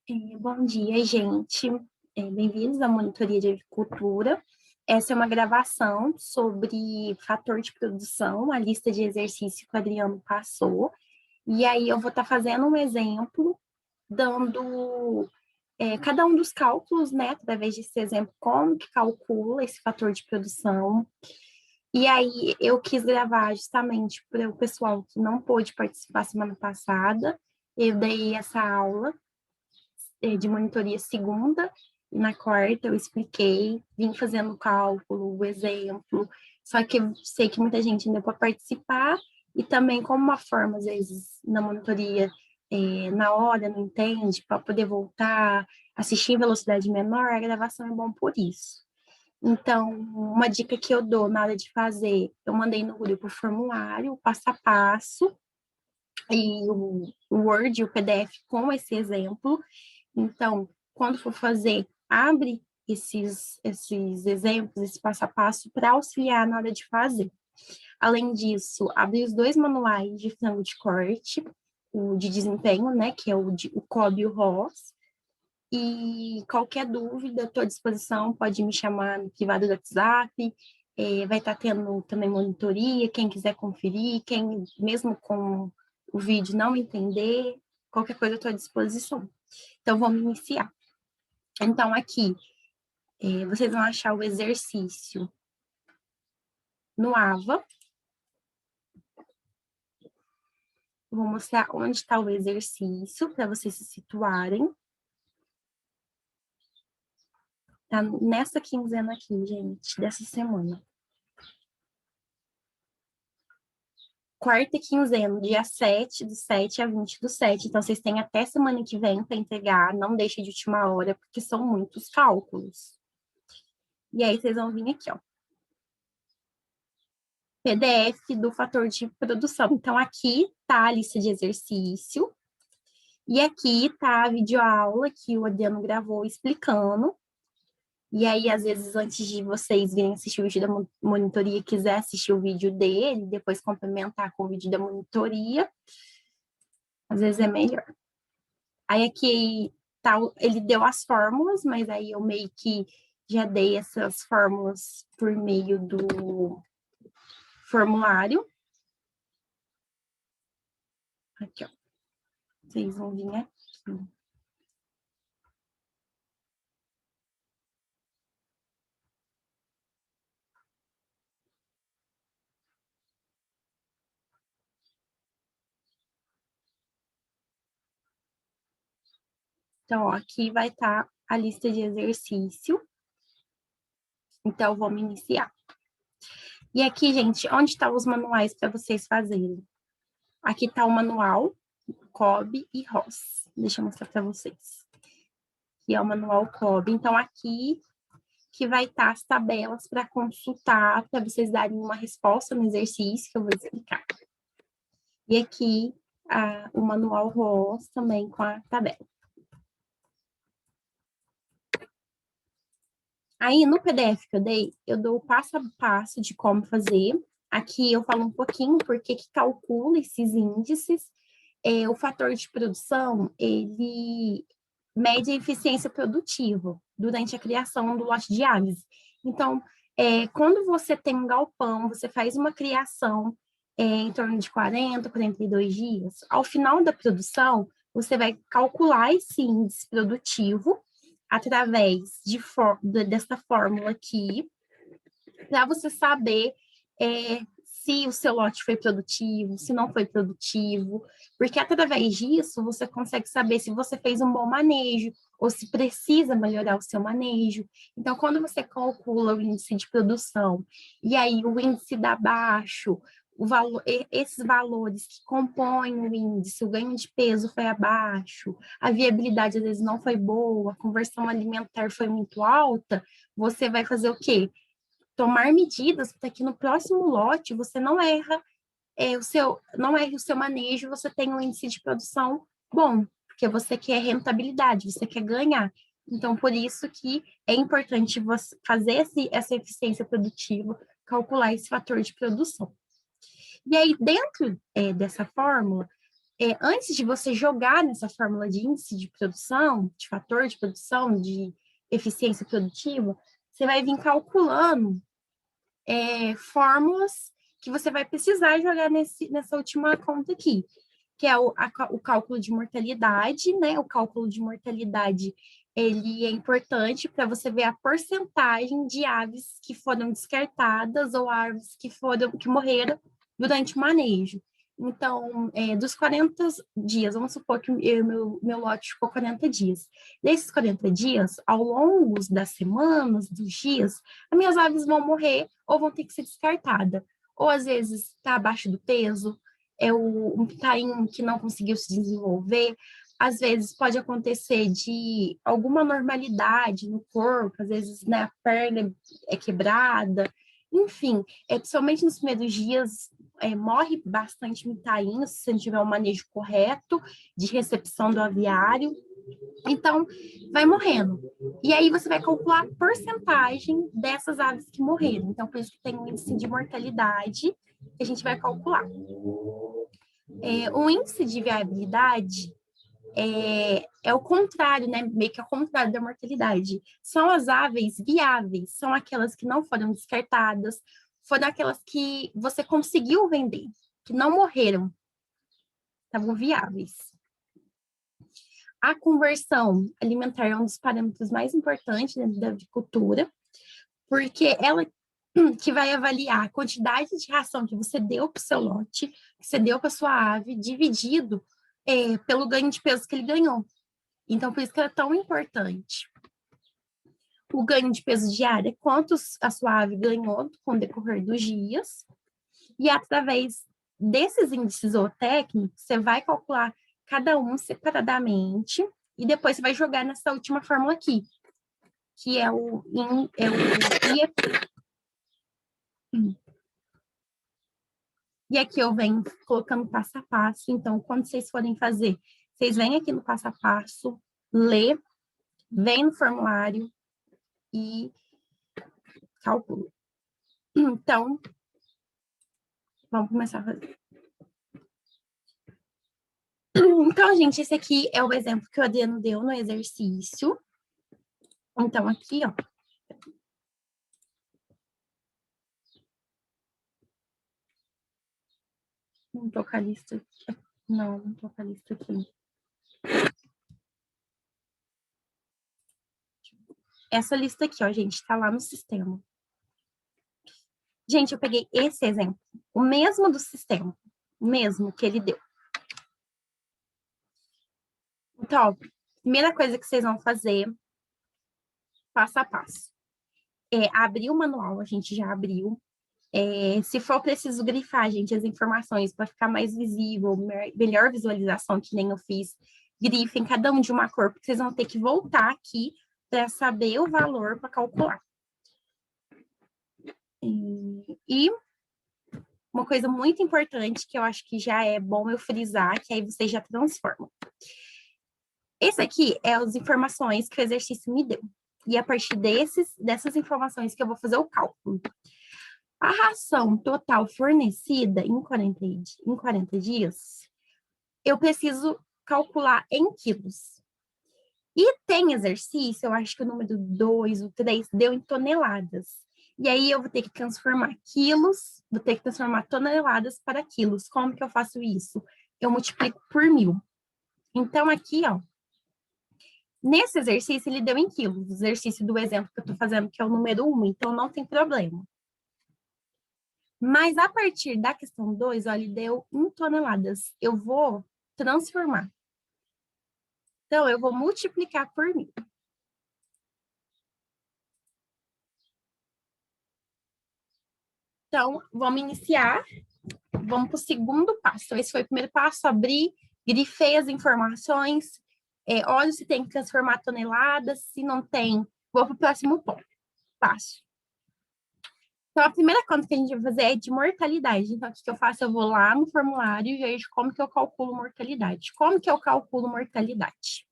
Bom dia, gente. Bem-vindos à monitoria de agricultura. Essa é uma gravação sobre fator de produção, a lista de exercício que o Adriano passou. E aí eu vou estar fazendo um exemplo, dando cada um dos cálculos, né, através desse exemplo, como que calcula esse fator de produção. E aí eu quis gravar justamente para o pessoal que não pôde participar semana passada. Eu dei essa aula de monitoria segunda, e na quarta eu expliquei, vim fazendo o cálculo, o exemplo, só que eu sei que muita gente ainda pode participar, e também como uma forma, às vezes, na monitoria, na hora, não entende, para poder voltar, assistir em velocidade menor, a gravação é bom por isso. Então, uma dica que eu dou na hora de fazer, eu mandei no grupo o formulário, o passo a passo, e o Word e o PDF com esse exemplo. Então, quando for fazer, abre esses exemplos, esse passo a passo para auxiliar na hora de fazer. Além disso, abre os dois manuais de frango de corte, o de desempenho, né, que é o COB e o ROS. E qualquer dúvida, estou à disposição, pode me chamar no privado do WhatsApp. Vai estar tendo também monitoria, quem quiser conferir, quem mesmo com o vídeo não entender, qualquer coisa eu estou à disposição. Então, vamos iniciar. Então, aqui, vocês vão achar o exercício no AVA. Vou mostrar onde está o exercício, para vocês se situarem. Tá nessa quinzena aqui, gente, dessa semana. Quarta quinzena, dia 7 do 7 a 20 do 7. Então, vocês têm até semana que vem para entregar. Não deixe de última hora, porque são muitos cálculos. E aí, vocês vão vir aqui, ó. PDF do fator de produção. Então, aqui tá a lista de exercício. E aqui tá a videoaula que o Adriano gravou explicando. E aí, às vezes, antes de vocês virem assistir o vídeo da monitoria, quiser assistir o vídeo dele, depois complementar com o vídeo da monitoria, às vezes é melhor. Aí aqui tá, ele deu as fórmulas, mas aí eu meio que já dei essas fórmulas por meio do formulário. Aqui, ó. Vocês vão vir aqui. Então, ó, aqui vai estar a lista de exercício. Então, vamos iniciar. E aqui, gente, onde estão os manuais para vocês fazerem? Aqui está o manual, COB e ROS. Deixa eu mostrar para vocês. Aqui é o manual COB. Então, aqui que vai estar as tabelas para consultar, para vocês darem uma resposta no exercício que eu vou explicar. E aqui o manual ROS também com a tabela. Aí, no PDF que eu dei, eu dou o passo a passo de como fazer. Aqui eu falo um pouquinho porque que calcula esses índices. O fator de produção, ele mede a eficiência produtiva durante a criação do lote de aves. Então, quando você tem um galpão, você faz uma criação em torno de 40, 42 dias, ao final da produção, você vai calcular esse índice produtivo através dessa fórmula aqui, para você saber se o seu lote foi produtivo, se não foi produtivo, porque através disso você consegue saber se você fez um bom manejo ou se precisa melhorar o seu manejo. Então, quando você calcula o índice de produção e aí o índice dá baixo, esses valores que compõem o índice, o ganho de peso foi abaixo, a viabilidade às vezes não foi boa, a conversão alimentar foi muito alta, você vai fazer o quê? Tomar medidas para que no próximo lote você não erre o seu manejo, você tem um índice de produção bom, porque você quer rentabilidade, você quer ganhar. Então, por isso que é importante você fazer essa eficiência produtiva, calcular esse fator de produção. E aí, dentro dessa fórmula, antes de você jogar nessa fórmula de índice de produção, de fator de produção, de eficiência produtiva, você vai vir calculando fórmulas que você vai precisar jogar nessa última conta aqui, que é o cálculo de mortalidade, né? O cálculo de mortalidade, ele é importante para você ver a porcentagem de aves que foram descartadas ou aves que morreram durante o manejo. Então, dos 40 dias, vamos supor que meu lote ficou 40 dias. Desses 40 dias, ao longo das semanas, dos dias, as minhas aves vão morrer ou vão ter que ser descartadas. Ou, às vezes, está abaixo do peso, um taim que não conseguiu se desenvolver. Às vezes, pode acontecer de alguma normalidade no corpo, às vezes, né, a perna é quebrada. Enfim, principalmente nos primeiros dias, morre bastante mitainho se você não tiver um manejo correto de recepção do aviário. Então, vai morrendo. E aí você vai calcular a porcentagem dessas aves que morreram. Então, por isso que tem um índice de mortalidade que a gente vai calcular. O índice de viabilidade é o contrário, né? Meio que ao contrário da mortalidade. São as aves viáveis, são aquelas que não foram descartadas, foram aquelas que você conseguiu vender, que não morreram, estavam viáveis. A conversão alimentar é um dos parâmetros mais importantes dentro da agricultura, porque ela que vai avaliar a quantidade de ração que você deu para o seu lote, que você deu para a sua ave, dividido pelo ganho de peso que ele ganhou. Então, por isso que ela é tão importante. O ganho de peso diário é quanto a sua ave ganhou com o decorrer dos dias, e através desses índices zootécnicos, você vai calcular cada um separadamente, e depois você vai jogar nessa última fórmula aqui, que é o IEP. E aqui eu venho colocando passo a passo, então, quando vocês forem fazer, vocês vêm aqui no passo a passo, lê, vem no formulário e calcula. Então, vamos começar a fazer. Então, gente, esse aqui é o exemplo que o Adriano deu no exercício. Então, aqui, ó. Não tô com a lista aqui. Não tô com a lista aqui. Essa lista aqui, ó, gente, tá lá no sistema. Gente, eu peguei esse exemplo, o mesmo do sistema, o mesmo que ele deu. Então, ó, primeira coisa que vocês vão fazer, passo a passo, abrir o manual, a gente já abriu. Se for preciso grifar, gente, as informações para ficar mais visível, melhor visualização, que nem eu fiz, grifem cada um de uma cor, porque vocês vão ter que voltar aqui para saber o valor para calcular. E uma coisa muito importante que eu acho que já é bom eu frisar, que aí vocês já transformam. Esse aqui é as informações que o exercício me deu. E a partir dessas informações que eu vou fazer o cálculo. A ração total fornecida em 40 dias, eu preciso calcular em quilos. E tem exercício, eu acho que o número 2, o 3, deu em toneladas. E aí eu vou ter que transformar quilos, vou ter que transformar toneladas para quilos. Como que eu faço isso? Eu multiplico por 1000. Então, aqui, ó, nesse exercício, ele deu em quilos. O exercício do exemplo que eu estou fazendo, que é o número 1, então não tem problema. Mas a partir da questão 2, ó, ele deu em toneladas. Eu vou transformar. Então, eu vou multiplicar por 1000. Então, vamos iniciar. Vamos para o segundo passo. Então, esse foi o primeiro passo, abrir, grifei as informações, olho se tem que transformar toneladas, se não tem, vou para o próximo passo. Então, a primeira conta que a gente vai fazer é de mortalidade. Então, o que eu faço? Eu vou lá no formulário e vejo como que eu calculo mortalidade. Como que eu calculo mortalidade?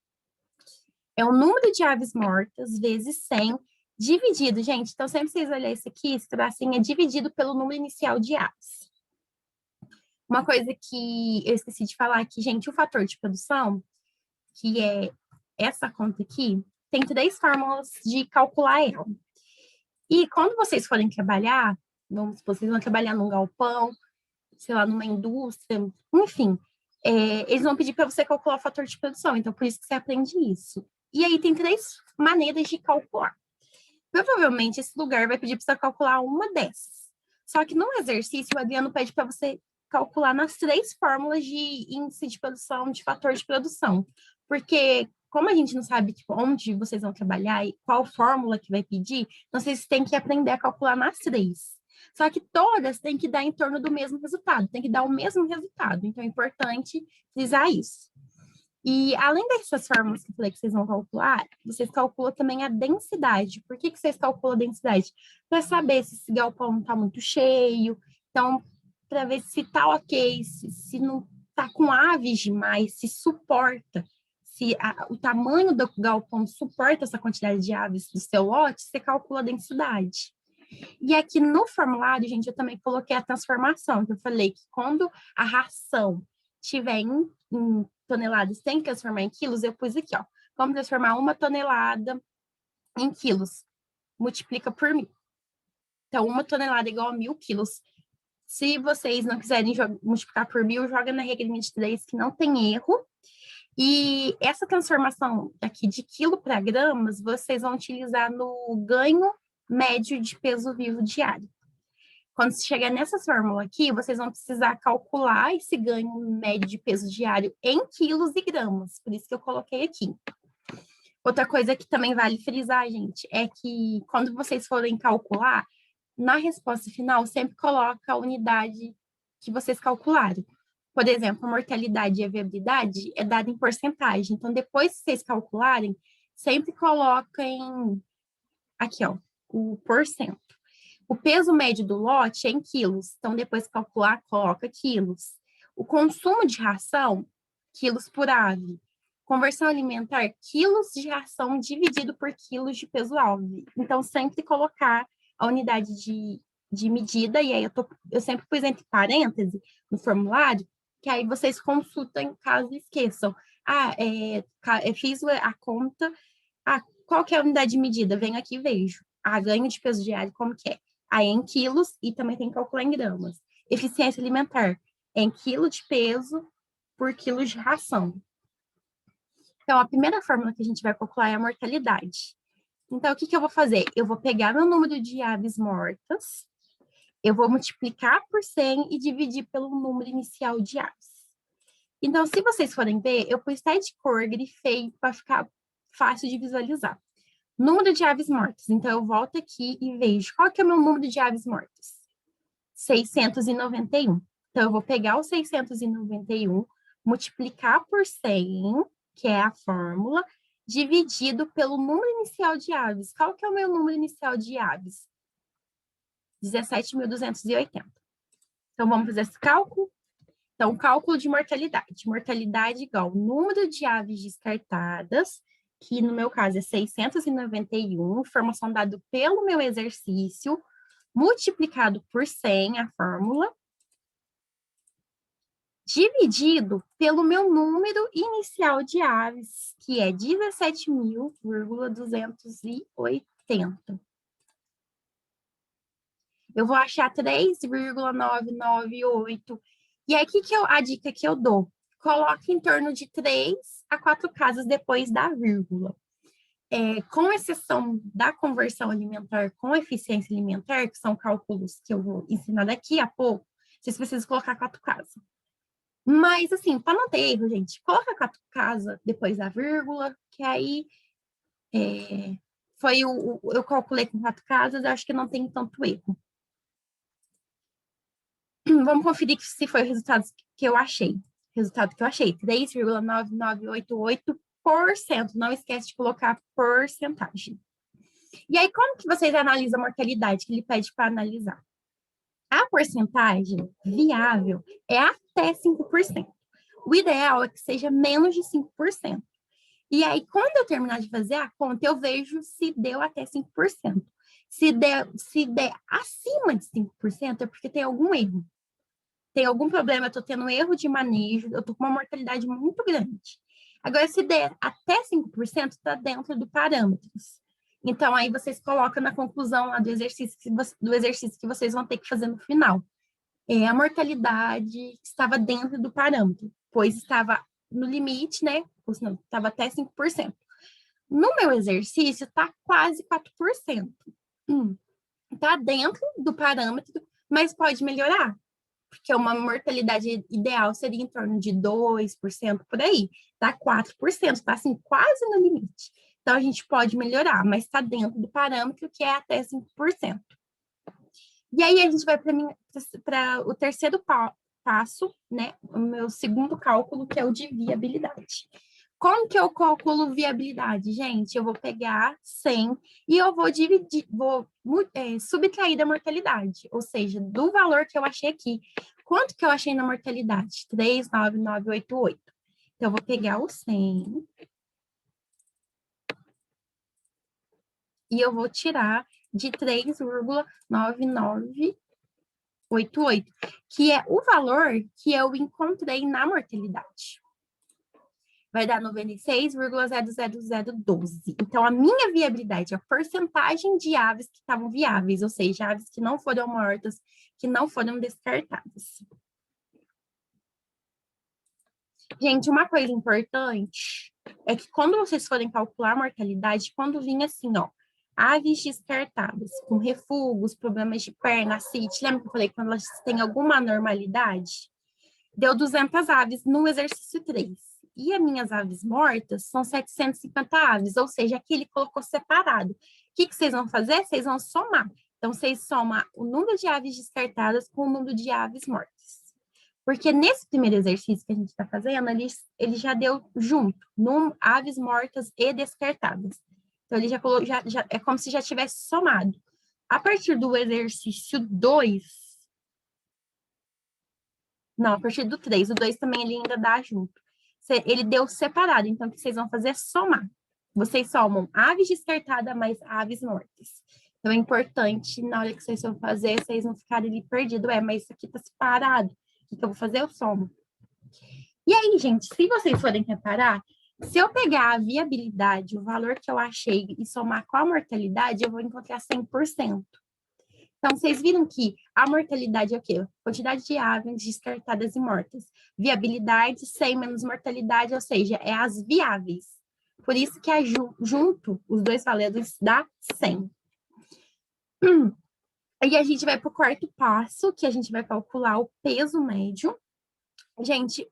É o número de aves mortas vezes 100 dividido, gente. Então, sempre vocês olharem isso aqui, esse tracinho é dividido pelo número inicial de aves. Uma coisa que eu esqueci de falar aqui, gente, o fator de produção, que é essa conta aqui, tem 3 fórmulas de calcular ela. E quando vocês forem trabalhar, vamos supor, vocês vão trabalhar num galpão, sei lá, numa indústria, enfim, eles vão pedir para você calcular o fator de produção, então por isso que você aprende isso. E aí tem 3 maneiras de calcular. Provavelmente esse lugar vai pedir para você calcular uma dessas. Só que no exercício, o Adriano pede para você calcular nas 3 fórmulas de índice de produção, de fator de produção. Porque, como a gente não sabe tipo, onde vocês vão trabalhar e qual fórmula que vai pedir, então vocês têm que aprender a calcular nas 3. Só que todas têm que dar em torno do mesmo resultado, tem que dar o mesmo resultado. Então é importante frisar isso. E além dessas fórmulas que eu falei que vocês vão calcular, vocês calculam também a densidade. Por que vocês calculam a densidade? Para saber se esse galpão está muito cheio, então, para ver se está ok, se não está com aves demais, se suporta, se o tamanho do galpão suporta essa quantidade de aves do seu lote, você calcula a densidade. E aqui no formulário, gente, eu também coloquei a transformação, que eu falei que quando a ração tiver em toneladas, tem que transformar em quilos, eu pus aqui, ó. Como transformar 1 tonelada em quilos? Multiplica por 1.000. Então, 1 tonelada é igual a 1.000 quilos. Se vocês não quiserem multiplicar por 1.000, joga na regra de 3, que não tem erro. E essa transformação aqui de quilo para gramas, vocês vão utilizar no ganho médio de peso vivo diário. Quando se chegar nessa fórmula aqui, vocês vão precisar calcular esse ganho médio de peso diário em quilos e gramas. Por isso que eu coloquei aqui. Outra coisa que também vale frisar, gente, é que quando vocês forem calcular, na resposta final, sempre coloca a unidade que vocês calcularam. Por exemplo, a mortalidade e a viabilidade é dada em porcentagem. Então, depois que vocês calcularem, sempre coloquem aqui, ó, o porcento. O peso médio do lote é em quilos, então depois de calcular, coloca quilos. O consumo de ração, quilos por ave. Conversão alimentar, quilos de ração dividido por quilos de peso ave. Então, sempre colocar a unidade de medida, e aí eu sempre pus entre parênteses no formulário, que aí vocês consultam caso esqueçam. Eu fiz a conta, qual que é a unidade de medida? Venho aqui e vejo. Ganho de peso diário, como que é? Aí é em quilos e também tem que calcular em gramas. Eficiência alimentar é em quilo de peso por quilo de ração. Então, a primeira fórmula que a gente vai calcular é a mortalidade. Então, o que eu vou fazer? Eu vou pegar meu número de aves mortas, eu vou multiplicar por 100 e dividir pelo número inicial de aves. Então, se vocês forem ver, eu pus até de cor, grifei para ficar fácil de visualizar. Número de aves mortas. Então, eu volto aqui e vejo qual que é o meu número de aves mortas. 691. Então, eu vou pegar o 691, multiplicar por 100, que é a fórmula, dividido pelo número inicial de aves. Qual que é o meu número inicial de aves? 17.280. Então, vamos fazer esse cálculo? Então, cálculo de mortalidade. Mortalidade igual número de aves descartadas, que no meu caso é 691, informação dada pelo meu exercício, multiplicado por 100, a fórmula, dividido pelo meu número inicial de aves, que é 17.280. Eu vou achar 3,998. E aí, a dica que eu dou? Coloque em torno de 3 a 4 casas depois da vírgula. Com exceção da conversão alimentar com eficiência alimentar, que são cálculos que eu vou ensinar daqui a pouco, vocês precisam colocar 4 casas. Mas, assim, para não ter erro, gente, coloca 4 casas depois da vírgula, que aí eu calculei com 4 casas, acho que não tem tanto erro. Vamos conferir se foi o resultado que eu achei. Resultado que eu achei, 3,9988%. Não esquece de colocar porcentagem. E aí, como que vocês analisam a mortalidade que ele pede para analisar? A porcentagem viável é até 5%. O ideal é que seja menos de 5%. E aí, quando eu terminar de fazer a conta, eu vejo se deu até 5%. Se der acima de 5%, é porque tem algum erro. tem algum problema, eu estou tendo um erro de manejo, eu estou com uma mortalidade muito grande. Agora, se der até 5%, está dentro do parâmetros. Então, aí vocês colocam na conclusão lá do exercício que vocês vão ter que fazer no final. A mortalidade estava dentro do parâmetro, pois estava no limite, né? Ou senão, estava até 5%. No meu exercício, está quase 4%. Está dentro do parâmetro, mas pode melhorar, porque uma mortalidade ideal seria em torno de 2% por aí. Está 4%, está assim, quase no limite. Então, a gente pode melhorar, mas está dentro do parâmetro, que é até 5%. E aí, a gente vai para o terceiro passo, né? O meu segundo cálculo, que é o de viabilidade. Como que eu calculo viabilidade, gente? Eu vou pegar 100 e eu vou dividir, subtrair da mortalidade, ou seja, do valor que eu achei aqui. Quanto que eu achei na mortalidade? 3,9988. Então, eu vou pegar o 100 e eu vou tirar de 3,9988, que é o valor que eu encontrei na mortalidade. Vai dar 96,00012. Então, a minha viabilidade, a porcentagem de aves que estavam viáveis, ou seja, aves que não foram mortas, que não foram descartadas. Gente, uma coisa importante é que quando vocês forem calcular a mortalidade, quando vinha assim, ó, aves descartadas, com refugos, problemas de perna, ascite, lembra que eu falei que quando elas têm alguma anormalidade? Deu 200 aves no exercício 3. E as minhas aves mortas são 750 aves, ou seja, aqui ele colocou separado. O que vocês vão fazer? Vocês vão somar. Então, vocês somam o número de aves descartadas com o número de aves mortas. Porque nesse primeiro exercício que a gente está fazendo, ele já deu junto, aves mortas e descartadas. Então, ele já colocou, é como se já tivesse somado. A partir do exercício 2, não, a partir do 3, o 2 também ele ainda dá junto. Ele deu separado, então o que vocês vão fazer é somar. Vocês somam aves descartadas mais aves mortas. Então é importante, na hora que vocês vão fazer, vocês não ficarem ali perdidos. Mas isso aqui tá separado. O que eu vou fazer? Eu somo. E aí, gente, se vocês forem reparar, se eu pegar a viabilidade, o valor que eu achei, e somar com a mortalidade, eu vou encontrar 100%. Então, vocês viram que a mortalidade é o quê? Quantidade de aves descartadas e mortas. Viabilidade, 100 menos mortalidade, ou seja, é as viáveis. Por isso que é junto, os dois valores dá 100. Aí a gente vai para o quarto passo, que a gente vai calcular o peso médio. Gente,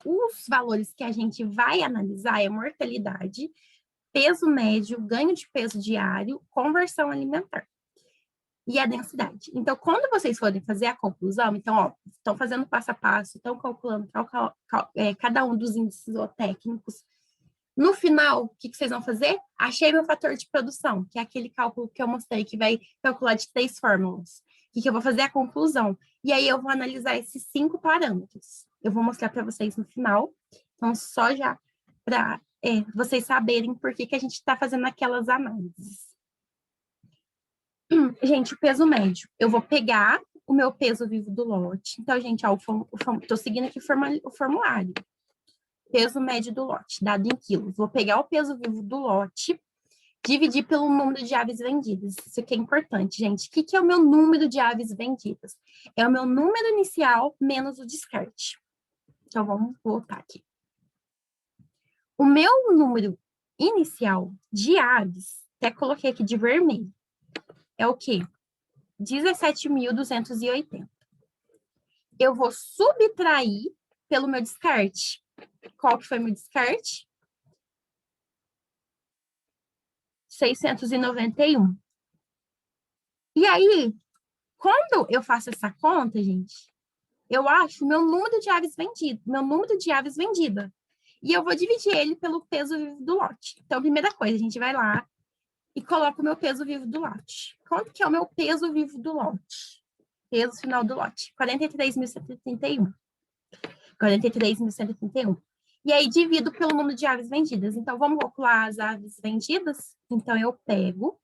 os valores que a gente vai analisar é mortalidade, peso médio, ganho de peso diário, conversão alimentar e a densidade. Então, quando vocês forem fazer a conclusão, então, ó, estão fazendo passo a passo, estão calculando cada um dos índices zootécnicos. No final, o que vocês vão fazer? Achei meu fator de produção, que é aquele cálculo que eu mostrei, que vai calcular de 3 fórmulas. O que eu vou fazer? A conclusão. E aí, eu vou analisar esses 5 parâmetros. Eu vou mostrar para vocês no final. Então, só já para vocês saberem por que a gente está fazendo aquelas análises. Gente, o peso médio. Eu vou pegar o meu peso vivo do lote. Então, gente, ó, tô seguindo aqui o formulário. Peso médio do lote, dado em quilos. Vou pegar o peso vivo do lote, dividir pelo número de aves vendidas. Isso aqui é importante, gente. O que é o meu número de aves vendidas? É o meu número inicial menos o descarte. Então, vamos voltar aqui. O meu número inicial de aves, até coloquei aqui de vermelho, é o quê? 17.280. Eu vou subtrair pelo meu descarte. Qual que foi meu descarte? 691. E aí, quando eu faço essa conta, gente, eu acho meu número de aves vendidas, meu número de aves vendida. E eu vou dividir ele pelo peso vivo do lote. Então, primeira coisa, a gente vai lá e coloca o meu peso vivo do lote. Quanto que é o meu peso vivo do lote? Peso final do lote, 43.131. 43.131. E aí, divido pelo número de aves vendidas. Então, vamos calcular as aves vendidas? Então, eu pego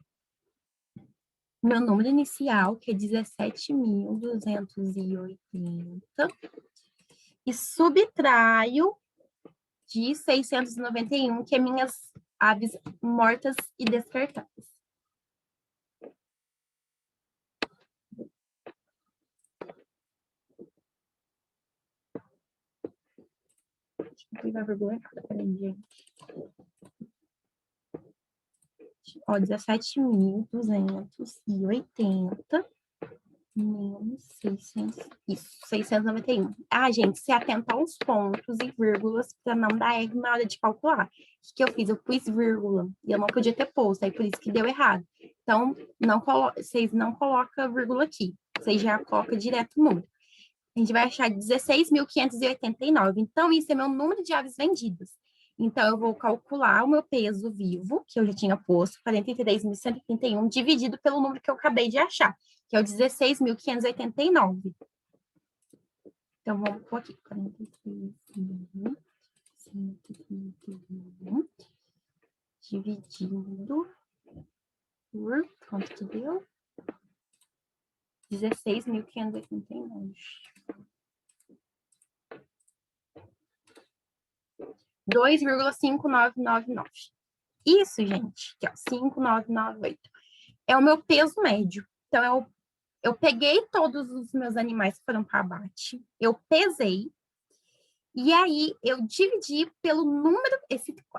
meu número inicial, que é 17.280, e subtraio de 691, que é minhas aves mortas e descartadas. Peraí, gente. Ó, 17.280 menos 600, isso, 691. Ah, gente, se atenta aos pontos e vírgulas para não dar erro na hora de calcular. O que eu fiz? Eu pus vírgula e eu não podia ter posto, aí por isso que deu errado. Então, vocês não colocam vírgula aqui, vocês já colocam direto o número. A gente vai achar 16.589. Então, isso é meu número de aves vendidas. Então, eu vou calcular o meu peso vivo, que eu já tinha posto, 43.131, dividido pelo número que eu acabei de achar, que é o 16.589. Então, vamos pôr aqui, 43.131, dividido por, quanto que deu? 16.589. 2,5999. Isso, gente, que é 5.998. É o meu peso médio. Então, eu peguei todos os meus animais que foram para abate, eu pesei, e aí eu dividi pelo número,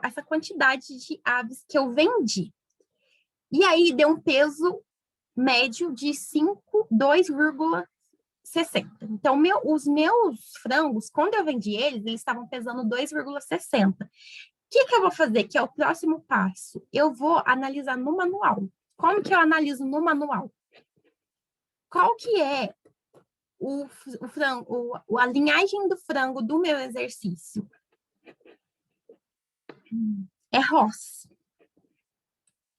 essa quantidade de aves que eu vendi. E aí deu um peso médio de 2,60. Então, os meus frangos, quando eu vendi eles estavam pesando 2,60. O que eu vou fazer? Que é o próximo passo. Eu vou analisar no manual. Como que eu analiso no manual? Qual que é a linhagem do frango do meu exercício? É Ross.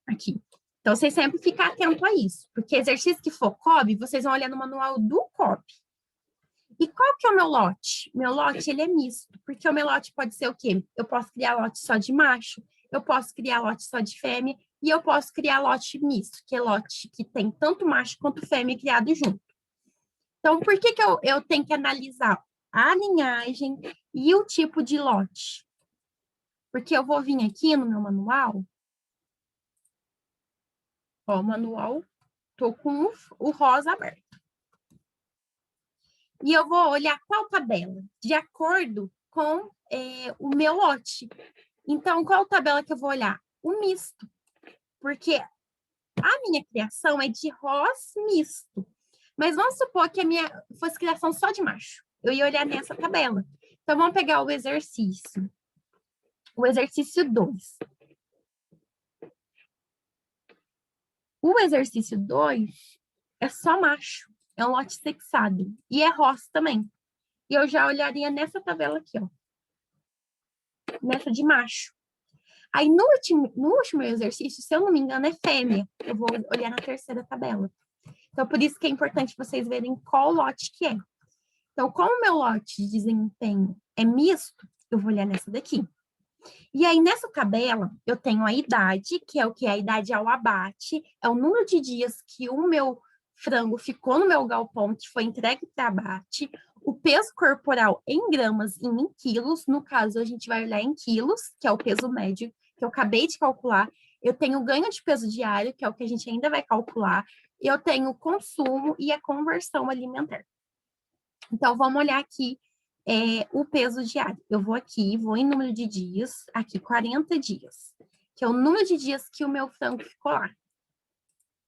Aqui. Então, vocês sempre ficam atentos a isso. Porque exercício que for COB, vocês vão olhar no manual do COB. E qual que é o meu lote? Meu lote, ele é misto. Porque o meu lote pode ser o quê? Eu posso criar lote só de macho, eu posso criar lote só de fêmea, e eu posso criar lote misto, que é lote que tem tanto macho quanto fêmea criado junto. Então, por que eu tenho que analisar a linhagem e o tipo de lote? Porque eu vou vir aqui no meu manual, ó, o manual, tô com o rosa aberto. E eu vou olhar qual tabela, de acordo com o meu lote. Então, qual tabela que eu vou olhar? O misto. Porque a minha criação é de Ross misto. Mas vamos supor que a minha fosse criação só de macho. Eu ia olhar nessa tabela. Então, vamos pegar o exercício. O exercício 2. O exercício 2 é só macho. É um lote sexado. E é Ross também. E eu já olharia nessa tabela aqui, ó. Nessa de macho. Aí, no último exercício, se eu não me engano, é fêmea. Eu vou olhar na terceira tabela. Então, por isso que é importante vocês verem qual lote que é. Então, como o meu lote de desempenho é misto, eu vou olhar nessa daqui. E aí, nessa tabela, eu tenho a idade, que é o que? A idade ao abate, é o número de dias que o meu frango ficou no meu galpão, que foi entregue para abate, o peso corporal em gramas e em quilos, no caso, a gente vai olhar em quilos, que é o peso médio, que eu acabei de calcular. Eu tenho o ganho de peso diário, que é o que a gente ainda vai calcular. Eu tenho o consumo e a conversão alimentar. Então, vamos olhar aqui o peso diário. Eu vou aqui, vou em número de dias, aqui 40 dias, que é o número de dias que o meu frango ficou lá.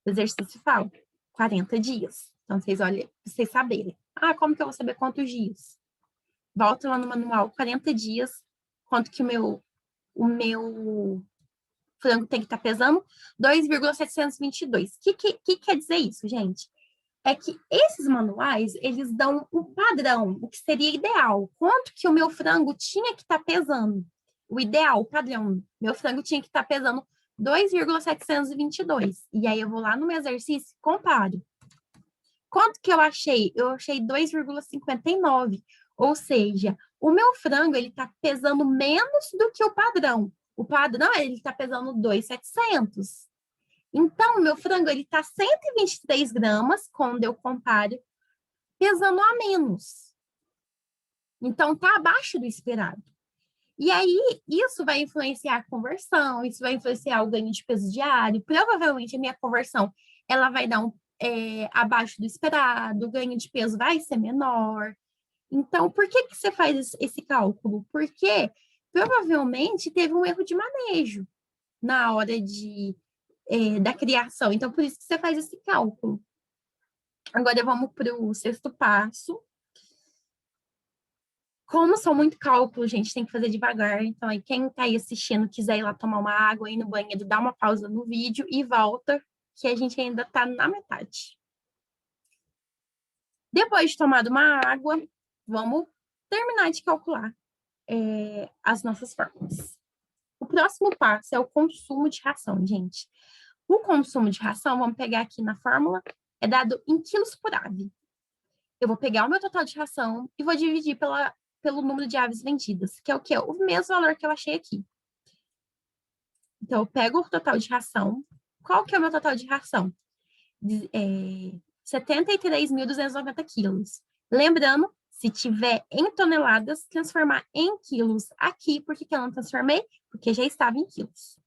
O exercício fala 40 dias. Então, vocês olhem, vocês saberem. Ah, como que eu vou saber quantos dias? Volta lá no manual, 40 dias, quanto que o meu frango tem que estar pesando? 2,722. O que quer dizer isso, gente? É que esses manuais, eles dão o padrão, o que seria ideal. Quanto que o meu frango tinha que estar pesando? O ideal, o padrão. Meu frango tinha que estar pesando 2,722. E aí eu vou lá no meu exercício e comparo. Quanto que eu achei? Eu achei 2,59. Ou seja, o meu frango, ele está pesando menos do que o padrão. O padrão, ele está pesando 2,700. Então, o meu frango, ele tá 123 gramas, quando eu comparo, pesando a menos. Então, tá abaixo do esperado. E aí, isso vai influenciar a conversão, isso vai influenciar o ganho de peso diário. Provavelmente, a minha conversão, ela vai dar abaixo do esperado, o ganho de peso vai ser menor. Então, por que que você faz esse cálculo? Porque provavelmente teve um erro de manejo na hora da criação. Então, por isso que você faz esse cálculo. Agora, vamos para o sexto passo. Como são muito cálculos, gente, tem que fazer devagar. Então, aí, quem está aí assistindo, quiser ir lá tomar uma água, ir no banheiro, dá uma pausa no vídeo e volta, que a gente ainda está na metade. Depois de tomar uma água, vamos terminar de calcular as nossas fórmulas. O próximo passo é o consumo de ração, gente. O consumo de ração, vamos pegar aqui na fórmula, é dado em quilos por ave. Eu vou pegar o meu total de ração e vou dividir pelo número de aves vendidas, que é o quê? O mesmo valor que eu achei aqui. Então, eu pego o total de ração. Qual que é o meu total de ração? 73.290 quilos. Lembrando, se tiver em toneladas, transformar em quilos aqui. Por que eu não transformei? Porque já estava em quilos.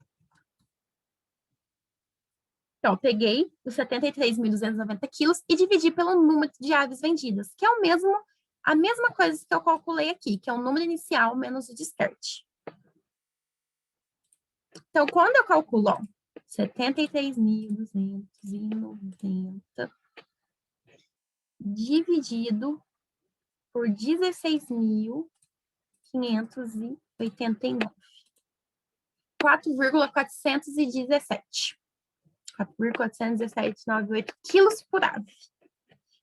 Então, peguei os 73.290 quilos e dividi pelo número de aves vendidas, que é a mesma coisa que eu calculei aqui, que é o número inicial menos o descarte. Então, quando eu calculo 73.290 dividido por 16.589, 4,417. 4,417,98 quilos por ave.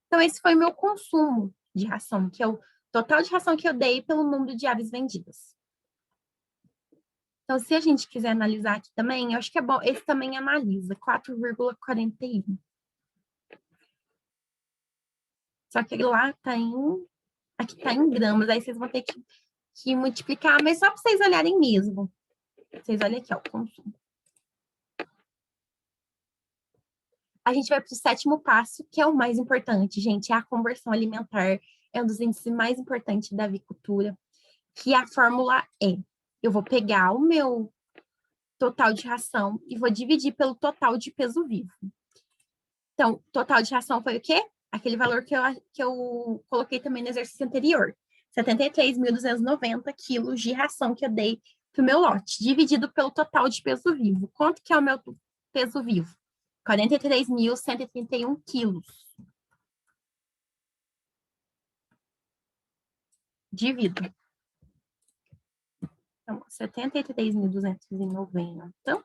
Então, esse foi o meu consumo de ração, que é o total de ração que eu dei pelo número de aves vendidas. Então, se a gente quiser analisar aqui também, eu acho que é bom, esse também analisa, 4,41. Só que lá tá aqui tá em gramas, aí vocês vão ter que multiplicar, mas só para vocês olharem mesmo. Vocês olhem aqui, ó, o consumo. A gente vai para o sétimo passo, que é o mais importante, gente, é a conversão alimentar. É um dos índices mais importantes da avicultura, que a fórmula é: eu vou pegar o meu total de ração e vou dividir pelo total de peso vivo. Então, total de ração foi o quê? Aquele valor que eu coloquei também no exercício anterior. 73.290 quilos de ração que eu dei para o meu lote, dividido pelo total de peso vivo. Quanto que é o meu peso vivo? 43.131 quilos. Divido. Então, 73.290. Então,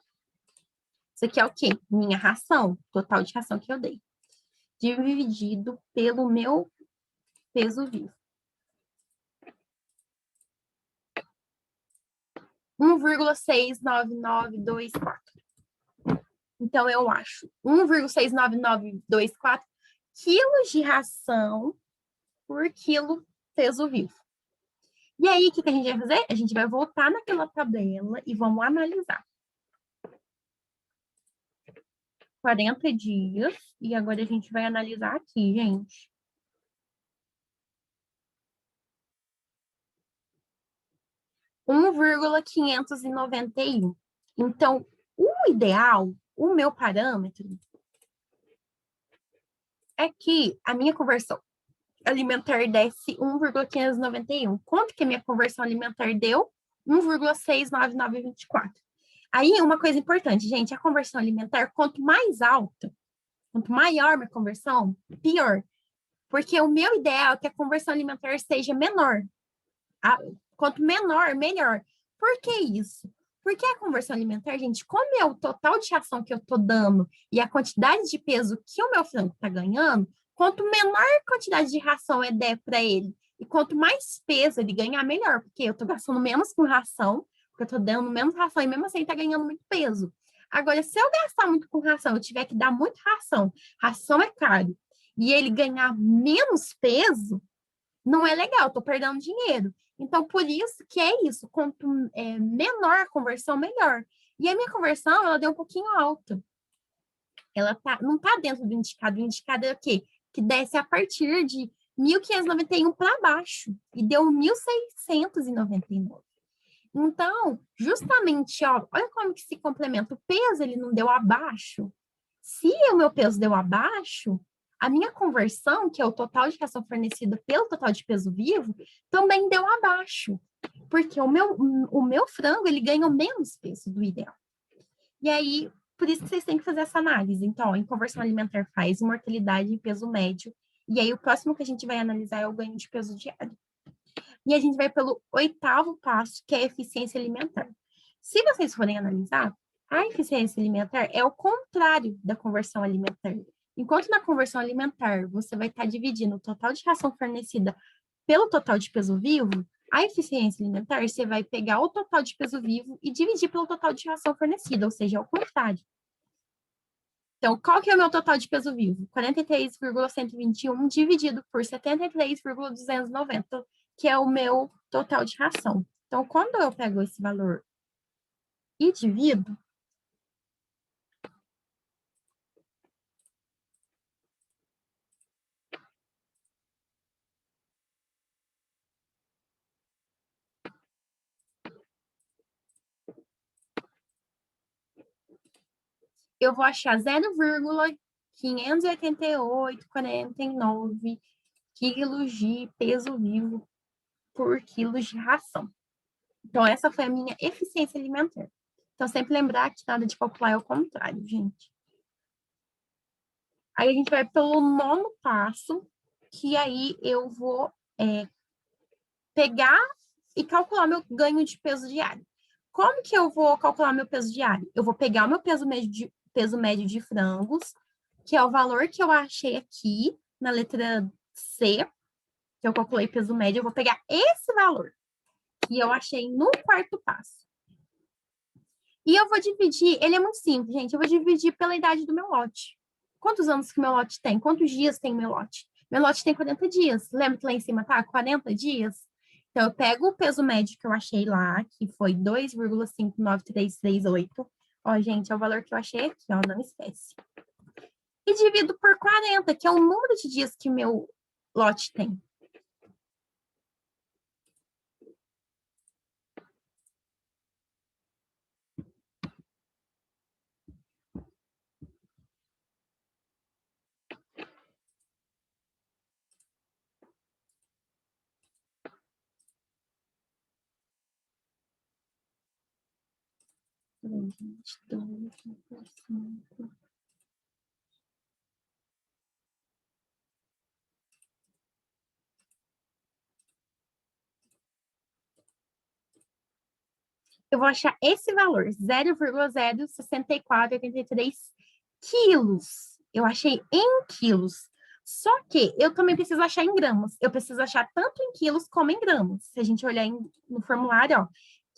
isso aqui é o quê? Minha ração, total de ração que eu dei. Dividido pelo meu peso vivo. 1,69924. Então, eu acho 1,69924 quilos de ração por quilo peso vivo. E aí, o que a gente vai fazer? A gente vai voltar naquela tabela e vamos analisar. 40 dias. E agora a gente vai analisar aqui, gente. Um 1,591. Então, o ideal, o meu parâmetro, é que a minha conversão alimentar desse 1,591. Quanto que a minha conversão alimentar deu? 1,69924. Aí, uma coisa importante, gente, a conversão alimentar, quanto mais alta, quanto maior minha conversão, pior. Porque o meu ideal é que a conversão alimentar seja menor. Quanto menor, melhor. Por que isso? Porque a conversão alimentar, gente, como é o total de ração que eu tô dando e a quantidade de peso que o meu frango tá ganhando, quanto menor quantidade de ração eu der para ele e quanto mais peso ele ganhar, melhor. Porque eu tô gastando menos com ração, porque eu tô dando menos ração e mesmo assim ele tá ganhando muito peso. Agora, se eu gastar muito com ração, eu tiver que dar muita ração, ração é caro, e ele ganhar menos peso, não é legal, tô perdendo dinheiro. Então, por isso que é isso, quanto menor a conversão, melhor. E a minha conversão, ela deu um pouquinho alta. ela não está dentro do indicado. O indicado é o quê? Que desce a partir de 1.591 para baixo, e deu 1.699. Então, justamente, ó, olha como que se complementa. O peso, ele não deu abaixo. Se o meu peso deu abaixo, a minha conversão, que é o total de ração fornecida pelo total de peso vivo, também deu abaixo. Porque o meu frango, ele ganhou menos peso do ideal. E aí, por isso que vocês têm que fazer essa análise. Então, ó, em conversão alimentar faz mortalidade e peso médio. E aí, o próximo que a gente vai analisar é o ganho de peso diário. E a gente vai pelo 8º passo, que é a eficiência alimentar. Se vocês forem analisar, a eficiência alimentar é o contrário da conversão alimentar. Enquanto na conversão alimentar você vai estar dividindo o total de ração fornecida pelo total de peso vivo, a eficiência alimentar você vai pegar o total de peso vivo e dividir pelo total de ração fornecida, ou seja, é o contrário. Então, qual que é o meu total de peso vivo? 43,121 dividido por 73,290, que é o meu total de ração. Então, quando eu pego esse valor e divido, eu vou achar 0,588,49 quilos de peso vivo por quilo de ração. Então, essa foi a minha eficiência alimentar. Então, sempre lembrar que nada de calcular é o contrário, gente. Aí, a gente vai pelo 9º passo, que aí eu vou pegar e calcular meu ganho de peso diário. Como que eu vou calcular meu peso diário? Eu vou pegar o meu peso médio de frangos, que é o valor que eu achei aqui na letra C, que eu calculei peso médio, eu vou pegar esse valor que eu achei no 4º passo. E eu vou dividir, ele é muito simples, gente, eu vou dividir pela idade do meu lote. Quantos anos que meu lote tem? Quantos dias tem meu lote? Meu lote tem 40 dias. Lembra que lá em cima tá 40 dias? Então, eu pego o peso médio que eu achei lá, que foi 2,59338. Ó, gente, é o valor que eu achei aqui, ó, não esquece. E divido por 40, que é o número de dias que meu lote tem. Eu vou achar esse valor, 0,06483 quilos. Eu achei em quilos. Só que eu também preciso achar em gramas. Eu preciso achar tanto em quilos como em gramas. Se a gente olhar no formulário, ó,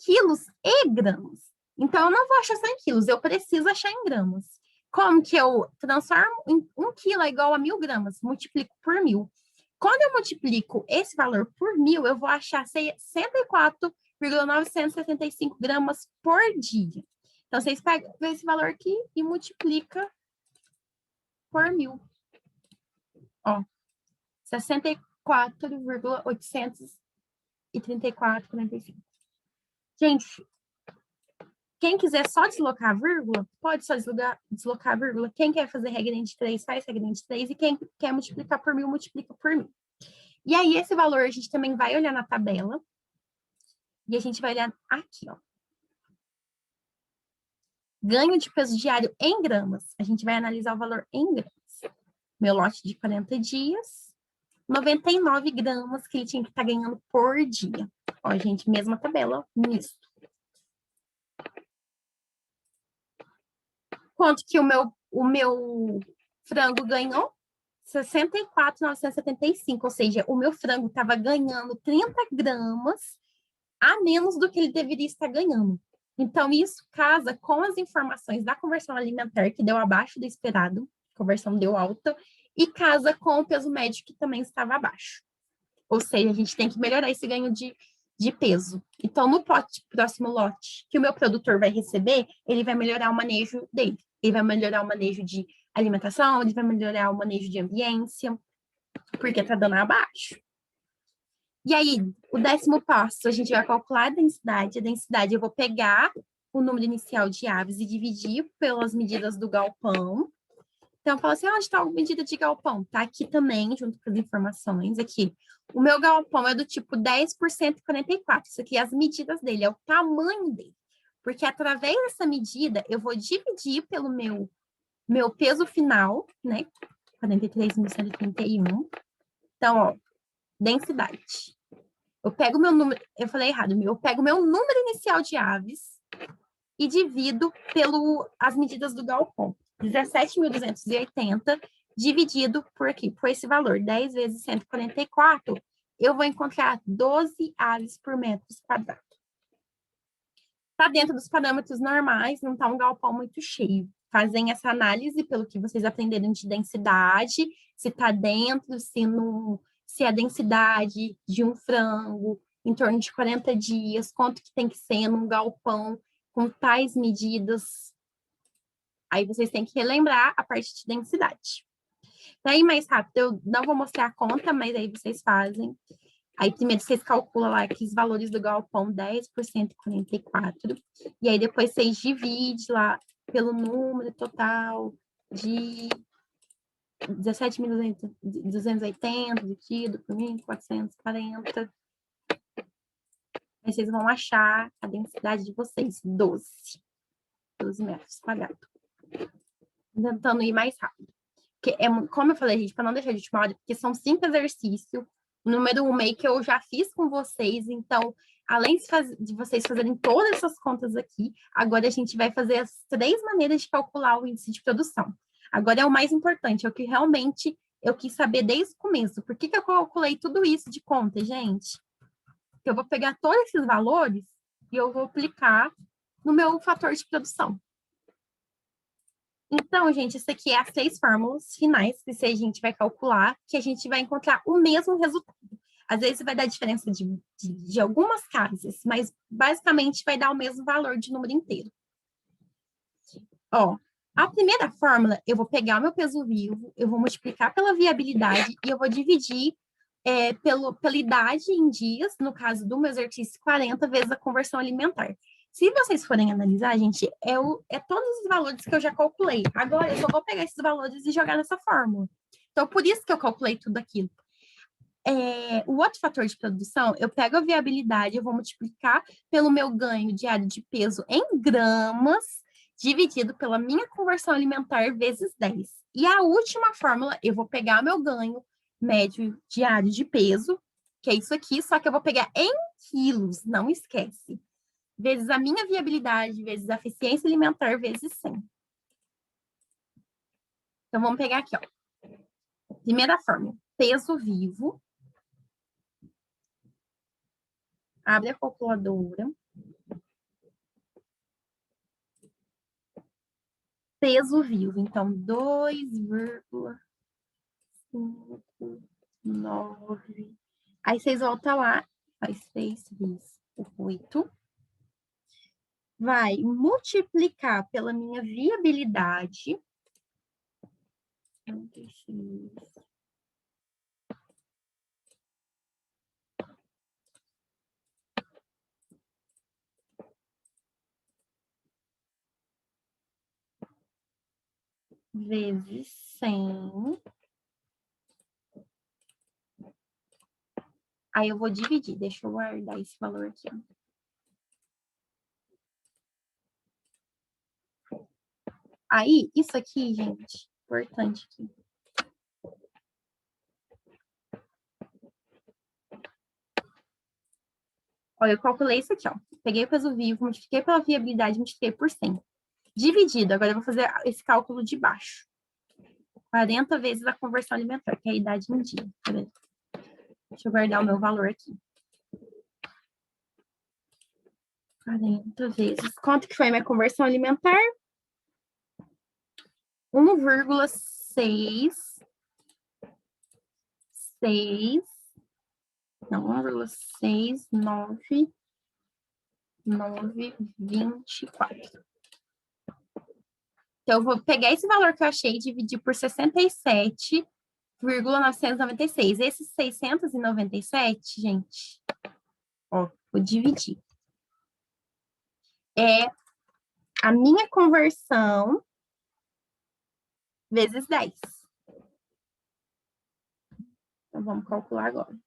quilos e gramas. Então, eu não vou achar só em quilos, eu preciso achar em gramas. Como que eu transformo em 1 quilo é igual a 1.000 gramas? Multiplico por 1.000. Quando eu multiplico esse valor por 1.000, eu vou achar 104,975 gramas por dia. Então, vocês pegam esse valor aqui e multiplica por 1.000. Ó, 64,834,45. Gente, quem quiser só deslocar a vírgula, pode só deslocar a vírgula. Quem quer fazer regra de 3, faz regra de 3. E quem quer multiplicar por 1.000, multiplica por 1.000. E aí, esse valor a gente também vai olhar na tabela. E a gente vai olhar aqui, ó. Ganho de peso diário em gramas. A gente vai analisar o valor em gramas. Meu lote de 40 dias, 99 gramas que ele tinha que estar ganhando por dia. Ó, gente, mesma tabela, misto. Quanto que o meu frango ganhou? 64,975, ou seja, o meu frango estava ganhando 30 gramas a menos do que ele deveria estar ganhando. Então, isso casa com as informações da conversão alimentar, que deu abaixo do esperado, a conversão deu alta, e casa com o peso médio, que também estava abaixo. Ou seja, a gente tem que melhorar esse ganho de peso. Então, no próximo lote que o meu produtor vai receber, ele vai melhorar o manejo dele. Ele vai melhorar o manejo de alimentação, ele vai melhorar o manejo de ambiência, porque tá dando abaixo. E aí, o 10º passo, a gente vai calcular a densidade. A densidade eu vou pegar o número inicial de aves e dividir pelas medidas do galpão. Então, eu falo assim, onde está a medida de galpão? Tá aqui também, junto com as informações, aqui. O meu galpão é do tipo 10 por 144. Isso aqui é as medidas dele, é o tamanho dele. Porque através dessa medida, eu vou dividir pelo meu peso final, né? 43.131. Então, ó, densidade. Eu pego meu número, eu falei errado, eu pego meu número inicial de aves e divido as medidas do galpão. 17.280 dividido por aqui, por esse valor, 10 vezes 144, eu vou encontrar 12 aves por metro quadrado. Está dentro dos parâmetros normais, não está um galpão muito cheio. Fazem essa análise pelo que vocês aprenderam de densidade, se está dentro, se a densidade de um frango em torno de 40 dias, quanto que tem que ser num galpão com tais medidas. Aí vocês têm que relembrar a parte de densidade. Para ir mais rápido, eu não vou mostrar a conta, mas aí vocês fazem. Aí primeiro vocês calculam lá aqui os valores do galpão, 10 por 144. E aí depois vocês dividem lá pelo número total de 17.280 dividido por 1.440. Aí vocês vão achar a densidade de vocês, 12 metros quadrados. Tentando ir mais rápido. Porque como eu falei, gente, para não deixar de última hora, porque são 5 exercícios. O número 1 meio que eu já fiz com vocês, então, além de vocês fazerem todas essas contas aqui, agora a gente vai fazer as 3 maneiras de calcular o índice de produção. Agora é o mais importante, é o que realmente eu quis saber desde o começo. Por que eu calculei tudo isso de conta, gente? Eu vou pegar todos esses valores e eu vou aplicar no meu fator de produção. Então, gente, isso aqui é as 6 fórmulas finais que a gente vai calcular, que a gente vai encontrar o mesmo resultado. Às vezes vai dar diferença de algumas casas, mas basicamente vai dar o mesmo valor de número inteiro. Ó, a primeira fórmula, eu vou pegar o meu peso vivo, eu vou multiplicar pela viabilidade e eu vou dividir pela idade em dias, no caso do meu exercício, 40 vezes a conversão alimentar. Se vocês forem analisar, gente, é todos os valores que eu já calculei. Agora, eu só vou pegar esses valores e jogar nessa fórmula. Então, por isso que eu calculei tudo aquilo. O outro fator de produção, eu pego a viabilidade, eu vou multiplicar pelo meu ganho diário de peso em gramas, dividido pela minha conversão alimentar vezes 10. E a última fórmula, eu vou pegar meu ganho médio diário de peso, que é isso aqui, só que eu vou pegar em quilos, não esquece. Vezes a minha viabilidade, vezes a eficiência alimentar, vezes 100. Então, vamos pegar aqui, ó. Primeira fórmula, peso vivo. Abre a calculadora. Peso vivo, então, 2,59. Aí, vocês voltam lá, faz 6 vezes 8. Vai multiplicar pela minha viabilidade. 96. Vezes 100. Aí eu vou dividir. Deixa eu guardar esse valor aqui, ó. Aí, isso aqui, gente, importante aqui. Olha, eu calculei isso aqui, ó. Peguei o peso vivo, multipliquei pela viabilidade, multipliquei por 100. Dividido, agora eu vou fazer esse cálculo de baixo. 40 vezes a conversão alimentar, que é a idade em dia. Peraí. Deixa eu guardar o meu valor aqui. 40 vezes. Quanto que foi minha conversão alimentar? 1,6. Não, 1,6924. Então, eu vou pegar esse valor que eu achei e dividir por 67,996. Esses 697, gente, ó, vou dividir. É a minha conversão vezes 10. Então, vamos calcular agora.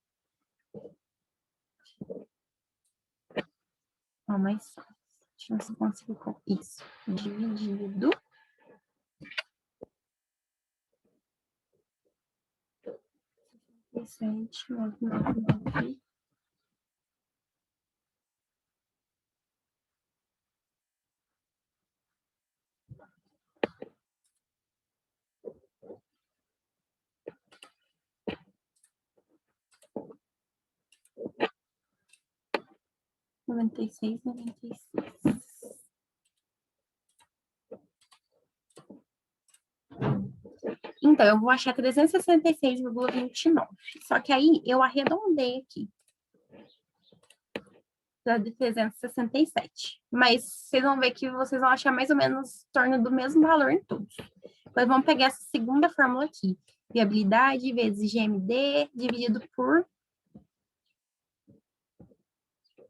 Ó, mais fácil. Deixa eu ver se eu consigo calcular. Isso. Dividido. Sete, 999. Noventa e seis, 96. Então, eu vou achar 366,29. Só que aí eu arredondei aqui. De 367. Mas vocês vão ver que vocês vão achar mais ou menos em torno do mesmo valor em todos. Mas vamos pegar essa segunda fórmula aqui. Viabilidade vezes GMD dividido por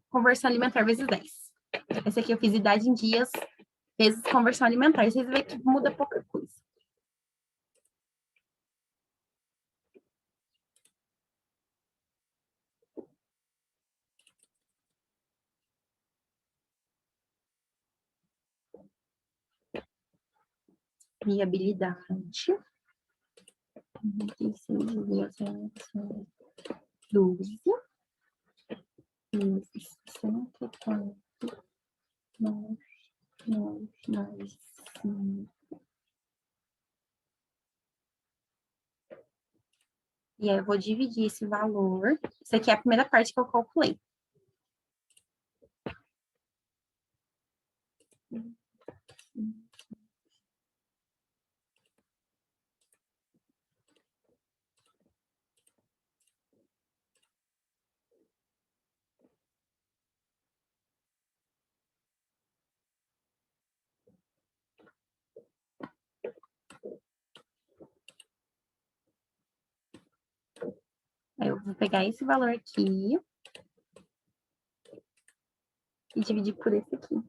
conversão alimentar vezes 10. Esse aqui eu fiz idade em dias vezes conversão alimentar. Vocês vão ver que muda pouca coisa. Viabilidade. 96,12 vezes 104, 9, 9, 9, 5. E aí eu vou dividir esse valor. Isso aqui é a primeira parte que eu calculei. Aí eu vou pegar esse valor aqui e dividir por esse aqui.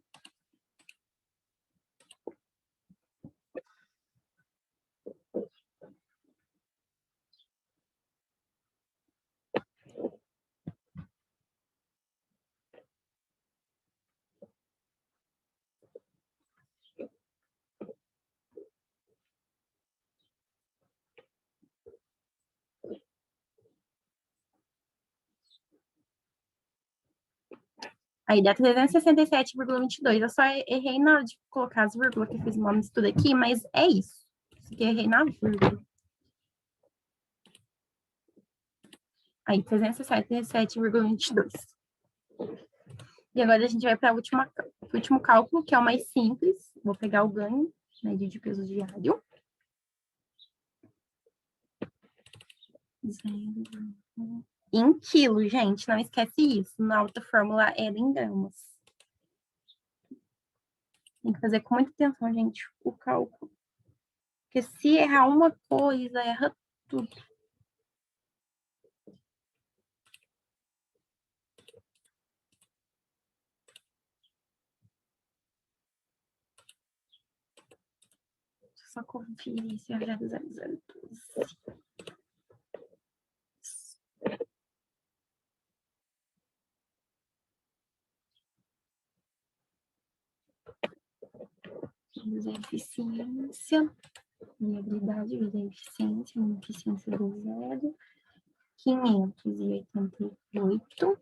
Aí dá 367,22. Eu só errei na hora de colocar as vírgulas, que eu fiz o nome disso tudo aqui, mas é isso. Isso aqui eu errei na vírgula. Aí, 367,22. E agora a gente vai para o último cálculo, que é o mais simples. Vou pegar o ganho, média de peso diário. Em quilos, gente, não esquece isso. Na outra fórmula era em gramas. Tem que fazer com muita atenção, gente, o cálculo. Porque se errar uma coisa, erra tudo. Só conferir se é 00012. Vezes a eficiência. Viabilidade vezes a eficiência. Uma eficiência do zero. 588.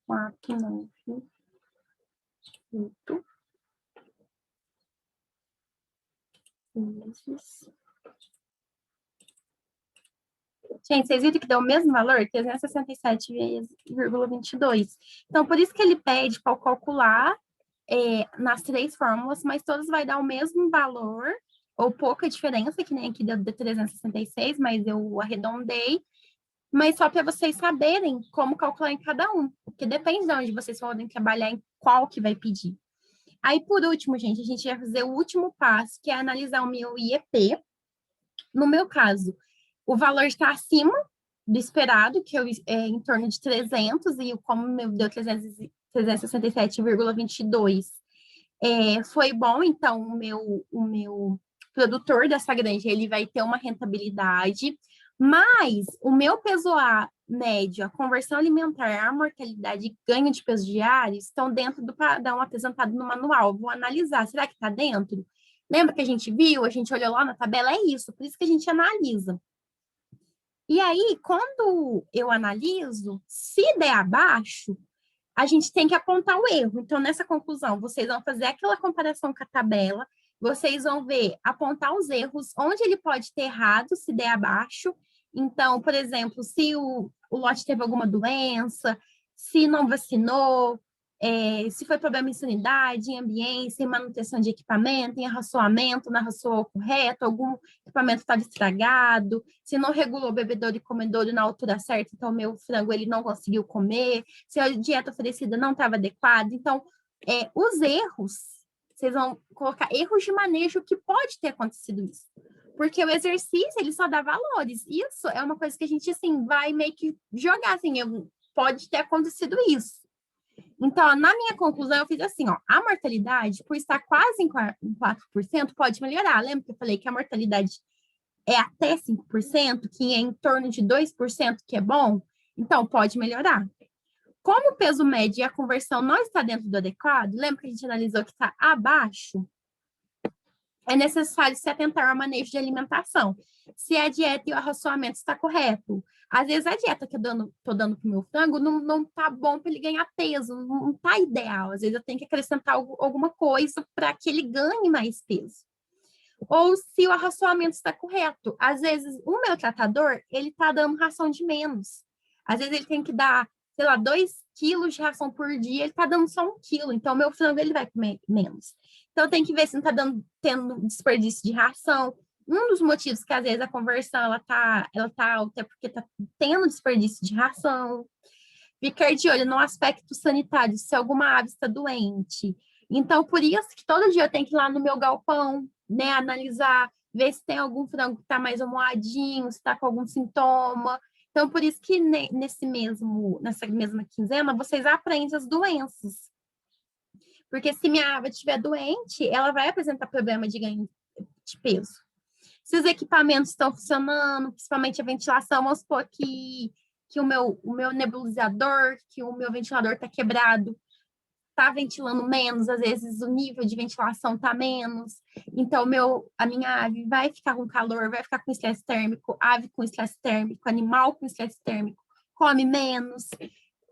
498. Vezes. Gente, vocês viram que deu o mesmo valor? 367,22. Então, por isso que ele pede para calcular nas três fórmulas, mas todas vai dar o mesmo valor, ou pouca diferença, que nem aqui deu de 366, mas eu arredondei. Mas só para vocês saberem como calcular em cada um, porque depende de onde vocês podem trabalhar, em qual que vai pedir. Aí, por último, gente, a gente vai fazer o último passo, que é analisar o meu IEP. No meu caso, o valor está acima do esperado, que é em torno de 300, e como meu deu 367,22, foi bom, então o meu produtor dessa granja, ele vai ter uma rentabilidade, mas o meu peso A médio, a conversão alimentar, a mortalidade e ganho de peso diário estão dentro do padrão apresentado no manual. Vou analisar, será que está dentro? Lembra que a gente viu, a gente olhou lá na tabela? É isso, por isso que a gente analisa. E aí, quando eu analiso, se der abaixo, a gente tem que apontar o erro. Então, nessa conclusão, vocês vão fazer aquela comparação com a tabela, vocês vão ver, apontar os erros, onde ele pode ter errado, se der abaixo. Então, por exemplo, se o lote teve alguma doença, se não vacinou, se foi problema em sanidade, em ambiência, em manutenção de equipamento, em arraçoamento, não arraçoou correto, algum equipamento estava estragado, se não regulou o bebedouro e comedouro na altura certa, então o meu frango ele não conseguiu comer, se a dieta oferecida não estava adequada. Então, os erros, vocês vão colocar erros de manejo que pode ter acontecido isso. Porque o exercício, ele só dá valores. Isso é uma coisa que a gente, assim, vai meio que jogar, assim, pode ter acontecido isso. Então, na minha conclusão, eu fiz assim, ó, a mortalidade, por estar quase em 4%, pode melhorar. Lembra que eu falei que a mortalidade é até 5%, que é em torno de 2%, que é bom? Então, pode melhorar. Como o peso médio e a conversão não está dentro do adequado, lembra que a gente analisou que está abaixo? É necessário se atentar ao manejo de alimentação. Se a dieta e o arraçoamento está correto. Às vezes a dieta que eu estou dando para o meu frango não tá bom para ele ganhar peso, não tá ideal. Às vezes eu tenho que acrescentar alguma coisa para que ele ganhe mais peso. Ou se o arraçoamento está correto. Às vezes o meu tratador, ele está dando ração de menos. Às vezes ele tem que dar, sei lá, 2 quilos de ração por dia, ele está dando só 1 quilo. Então, o meu frango, ele vai comer menos. Então, tem que ver se não está tendo desperdício de ração. Um dos motivos que, às vezes, a conversão, ela tá alta é porque está tendo desperdício de ração. Ficar de olho no aspecto sanitário, se alguma ave está doente. Então, por isso que todo dia eu tenho que ir lá no meu galpão, né, analisar, ver se tem algum frango que está mais amoadinho, se está com algum sintoma. Então, por isso que nessa mesma quinzena, vocês aprendem as doenças. Porque se minha ave estiver doente, ela vai apresentar problema de ganho de peso. Se os equipamentos estão funcionando, principalmente a ventilação, vamos supor que o meu nebulizador, que o meu ventilador está quebrado, está ventilando menos, às vezes o nível de ventilação está menos, então a minha ave vai ficar com calor, vai ficar com estresse térmico, ave com estresse térmico, animal com estresse térmico, come menos.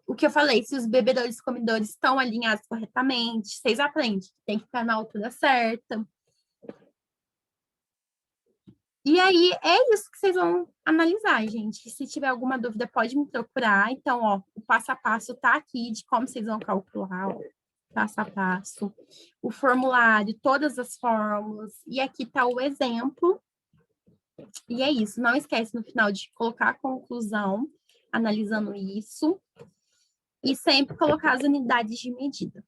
O que eu falei, se os bebedouros e comedores estão alinhados corretamente, vocês aprendem, tem que ficar na altura certa. E aí, é isso que vocês vão analisar, gente. Se tiver alguma dúvida, pode me procurar. Então, ó, o passo a passo tá aqui de como vocês vão calcular, ó, passo a passo. O formulário, todas as fórmulas. E aqui tá o exemplo. E é isso. Não esquece no final de colocar a conclusão, analisando isso. E sempre colocar as unidades de medida.